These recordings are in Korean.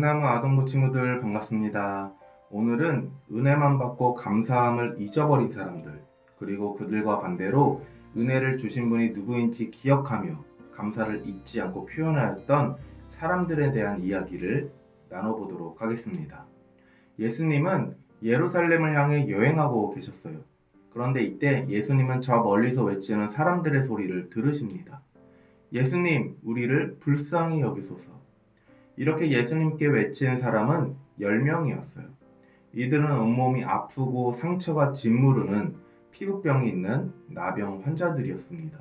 꿈나무 아동부 친구들 반갑습니다. 오늘은 은혜만 받고 감사함을 잊어버린 사람들, 그리고 그들과 반대로 은혜를 주신 분이 누구인지 기억하며 감사를 잊지 않고 표현하였던 사람들에 대한 이야기를 나눠보도록 하겠습니다. 예수님은 예루살렘을 향해 여행하고 계셨어요. 그런데 이때 예수님은 저 멀리서 외치는 사람들의 소리를 들으십니다. 예수님, 우리를 불쌍히 여기소서. 이렇게 예수님께 외친 사람은 10명이었어요. 이들은 온몸이 아프고 상처가 짓무르는 피부병이 있는 나병 환자들이었습니다.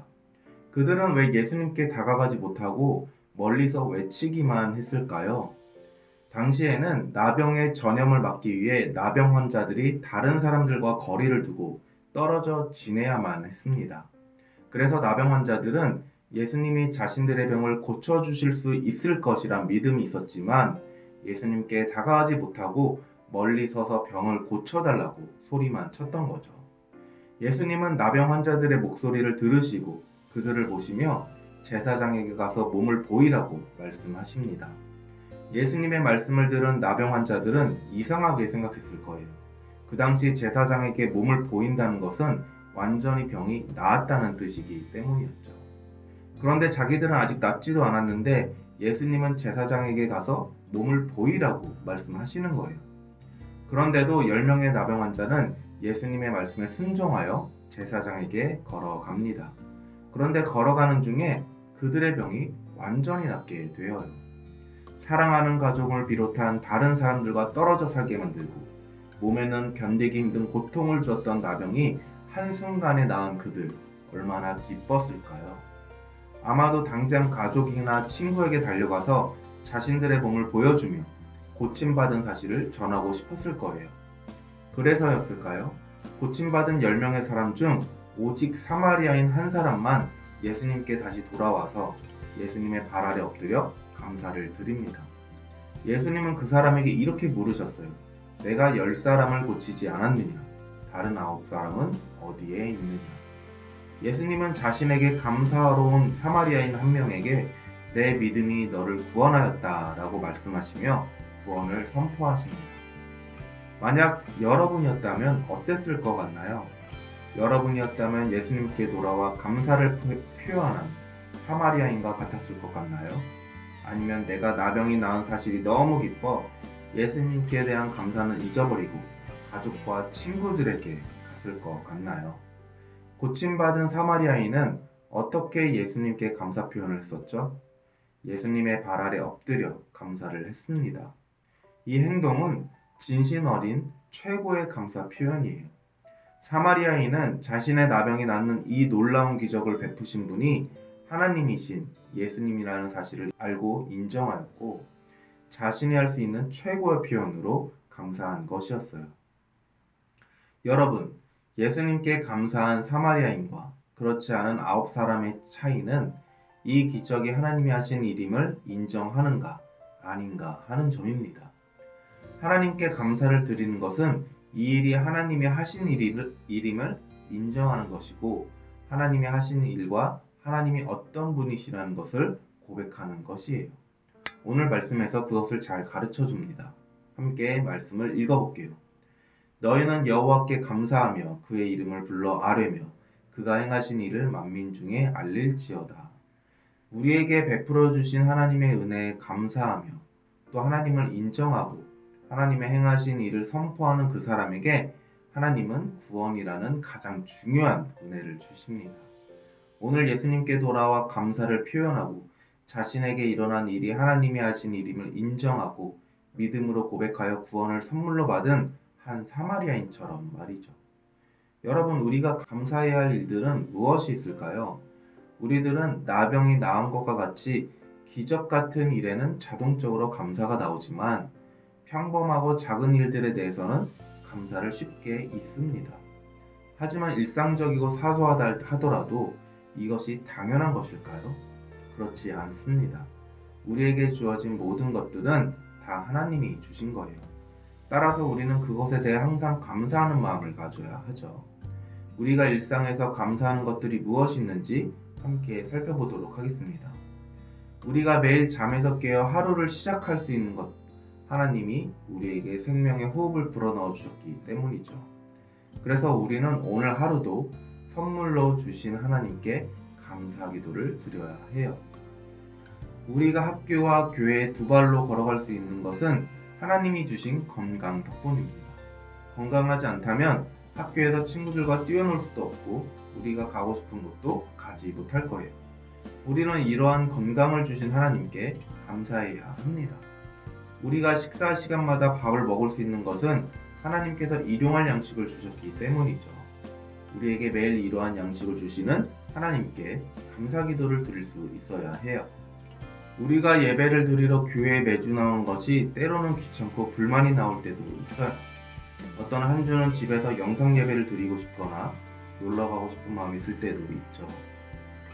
그들은 왜 예수님께 다가가지 못하고 멀리서 외치기만 했을까요? 당시에는 나병의 전염을 막기 위해 나병 환자들이 다른 사람들과 거리를 두고 떨어져 지내야만 했습니다. 그래서 나병 환자들은 예수님이 자신들의 병을 고쳐주실 수 있을 것이란 믿음이 있었지만 예수님께 다가가지 못하고 멀리 서서 병을 고쳐달라고 소리만 쳤던 거죠. 예수님은 나병 환자들의 목소리를 들으시고 그들을 보시며 제사장에게 가서 몸을 보이라고 말씀하십니다. 예수님의 말씀을 들은 나병 환자들은 이상하게 생각했을 거예요. 그 당시 제사장에게 몸을 보인다는 것은 완전히 병이 나았다는 뜻이기 때문이었죠. 그런데 자기들은 아직 낫지도 않았는데 예수님은 제사장에게 가서 몸을 보이라고 말씀하시는 거예요. 그런데도 10명의 나병 환자는 예수님의 말씀에 순종하여 제사장에게 걸어갑니다. 그런데 걸어가는 중에 그들의 병이 완전히 낫게 되어요. 사랑하는 가족을 비롯한 다른 사람들과 떨어져 살게 만들고 몸에는 견디기 힘든 고통을 주었던 나병이 한순간에 나은 그들, 얼마나 기뻤을까요? 아마도 당장 가족이나 친구에게 달려가서 자신들의 몸을 보여주며 고침받은 사실을 전하고 싶었을 거예요. 그래서였을까요? 고침받은 10명의 사람 중 오직 사마리아인 한 사람만 예수님께 다시 돌아와서 예수님의 발 아래 엎드려 감사를 드립니다. 예수님은 그 사람에게 이렇게 물으셨어요. 내가 10사람을 고치지 않았느냐? 다른 9사람은 어디에 있느냐? 예수님은 자신에게 감사하러 온 사마리아인 한 명에게 내 믿음이 너를 구원하였다 라고 말씀하시며 구원을 선포하십니다. 만약 여러분이었다면 어땠을 것 같나요? 여러분이었다면 예수님께 돌아와 감사를 표현한 사마리아인과 같았을 것 같나요? 아니면 내가 나병이 나은 사실이 너무 기뻐 예수님께 대한 감사는 잊어버리고 가족과 친구들에게 갔을 것 같나요? 고침받은 사마리아인은 어떻게 예수님께 감사 표현을 했었죠? 예수님의 발 아래 엎드려 감사를 했습니다. 이 행동은 진심 어린 최고의 감사 표현이에요. 사마리아인은 자신의 나병이 낫는 이 놀라운 기적을 베푸신 분이 하나님이신 예수님이라는 사실을 알고 인정하였고 자신이 할 수 있는 최고의 표현으로 감사한 것이었어요. 여러분, 예수님께 감사한 사마리아인과 그렇지 않은 9사람의 차이는 이 기적이 하나님이 하신 일임을 인정하는가 아닌가 하는 점입니다. 하나님께 감사를 드리는 것은 이 일이 하나님이 하신 일임을 인정하는 것이고 하나님이 하신 일과 하나님이 어떤 분이시라는 것을 고백하는 것이에요. 오늘 말씀에서 그것을 잘 가르쳐 줍니다. 함께 말씀을 읽어볼게요. 너희는 여호와께 감사하며 그의 이름을 불러 아뢰며 그가 행하신 일을 만민 중에 알릴지어다. 우리에게 베풀어 주신 하나님의 은혜에 감사하며 또 하나님을 인정하고 하나님의 행하신 일을 선포하는 그 사람에게 하나님은 구원이라는 가장 중요한 은혜를 주십니다. 오늘 예수님께 돌아와 감사를 표현하고 자신에게 일어난 일이 하나님이 하신 일임을 인정하고 믿음으로 고백하여 구원을 선물로 받은 한 사마리아인처럼 말이죠. 여러분, 우리가 감사해야 할 일들은 무엇이 있을까요? 우리들은 나병이 나은 것과 같이 기적 같은 일에는 자동적으로 감사가 나오지만 평범하고 작은 일들에 대해서는 감사를 쉽게 잊습니다. 하지만 일상적이고 사소하다 하더라도 이것이 당연한 것일까요? 그렇지 않습니다. 우리에게 주어진 모든 것들은 다 하나님이 주신 거예요. 따라서 우리는 그것에 대해 항상 감사하는 마음을 가져야 하죠. 우리가 일상에서 감사하는 것들이 무엇이 있는지 함께 살펴보도록 하겠습니다. 우리가 매일 잠에서 깨어 하루를 시작할 수 있는 것, 하나님이 우리에게 생명의 호흡을 불어넣어 주셨기 때문이죠. 그래서 우리는 오늘 하루도 선물로 주신 하나님께 감사 기도를 드려야 해요. 우리가 학교와 교회에 두 발로 걸어갈 수 있는 것은 하나님이 주신 건강 덕분입니다. 건강하지 않다면 학교에서 친구들과 뛰어놀 수도 없고 우리가 가고 싶은 곳도 가지 못할 거예요. 우리는 이러한 건강을 주신 하나님께 감사해야 합니다. 우리가 식사 시간마다 밥을 먹을 수 있는 것은 하나님께서 일용할 양식을 주셨기 때문이죠. 우리에게 매일 이러한 양식을 주시는 하나님께 감사 기도를 드릴 수 있어야 해요. 우리가 예배를 드리러 교회에 매주 나오는 것이 때로는 귀찮고 불만이 나올 때도 있어요. 어떤 한 주는 집에서 영상 예배를 드리고 싶거나 놀러 가고 싶은 마음이 들 때도 있죠.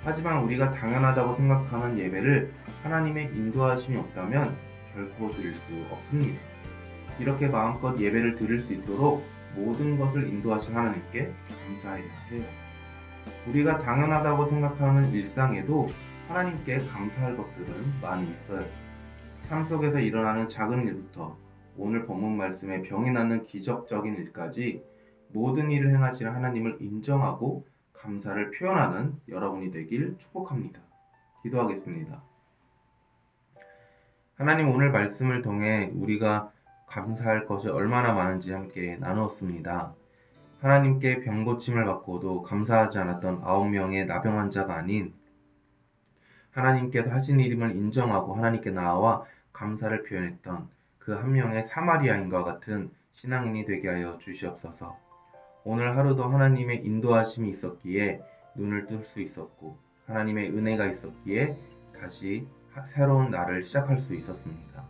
하지만 우리가 당연하다고 생각하는 예배를 하나님의 인도하심이 없다면 결코 드릴 수 없습니다. 이렇게 마음껏 예배를 드릴 수 있도록 모든 것을 인도하신 하나님께 감사해야 해요. 우리가 당연하다고 생각하는 일상에도 하나님께 감사할 것들은 많이 있어요. 삶 속에서 일어나는 작은 일부터 오늘 본문 말씀에 병이 낫는 기적적인 일까지 모든 일을 행하시는 하나님을 인정하고 감사를 표현하는 여러분이 되길 축복합니다. 기도하겠습니다. 하나님, 오늘 말씀을 통해 우리가 감사할 것이 얼마나 많은지 함께 나누었습니다. 하나님께 병 고침을 받고도 감사하지 않았던 9명의 나병 환자가 아닌 하나님께서 하신 일임을 인정하고 하나님께 나아와 감사를 표현했던 그 한 명의 사마리아인과 같은 신앙인이 되게 하여 주시옵소서. 오늘 하루도 하나님의 인도하심이 있었기에 눈을 뜰 수 있었고 하나님의 은혜가 있었기에 다시 새로운 날을 시작할 수 있었습니다.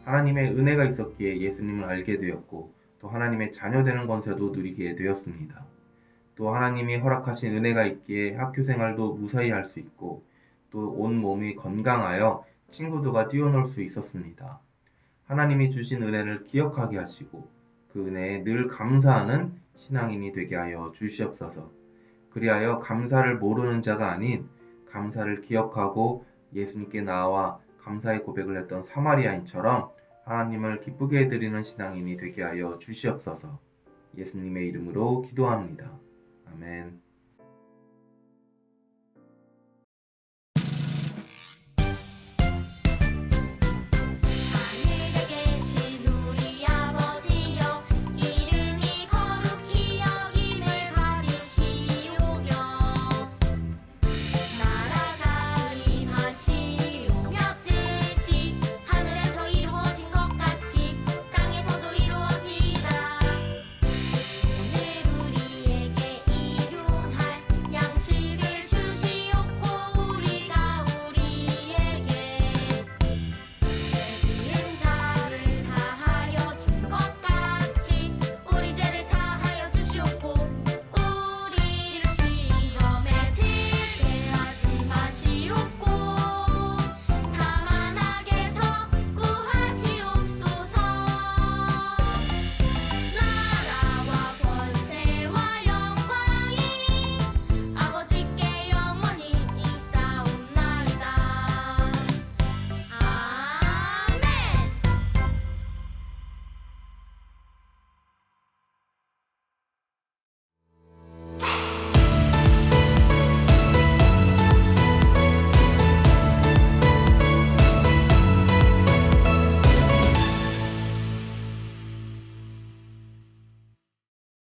하나님의 은혜가 있었기에 예수님을 알게 되었고 또 하나님의 자녀 되는 권세도 누리게 되었습니다. 또 하나님이 허락하신 은혜가 있기에 학교 생활도 무사히 할 수 있고 또 온 몸이 건강하여 친구들과 뛰어놀 수 있었습니다. 하나님이 주신 은혜를 기억하게 하시고 그 은혜에 늘 감사하는 신앙인이 되게 하여 주시옵소서. 그리하여 감사를 모르는 자가 아닌 감사를 기억하고 예수님께 나와 감사의 고백을 했던 사마리아인처럼 하나님을 기쁘게 해드리는 신앙인이 되게 하여 주시옵소서. 예수님의 이름으로 기도합니다. 아멘.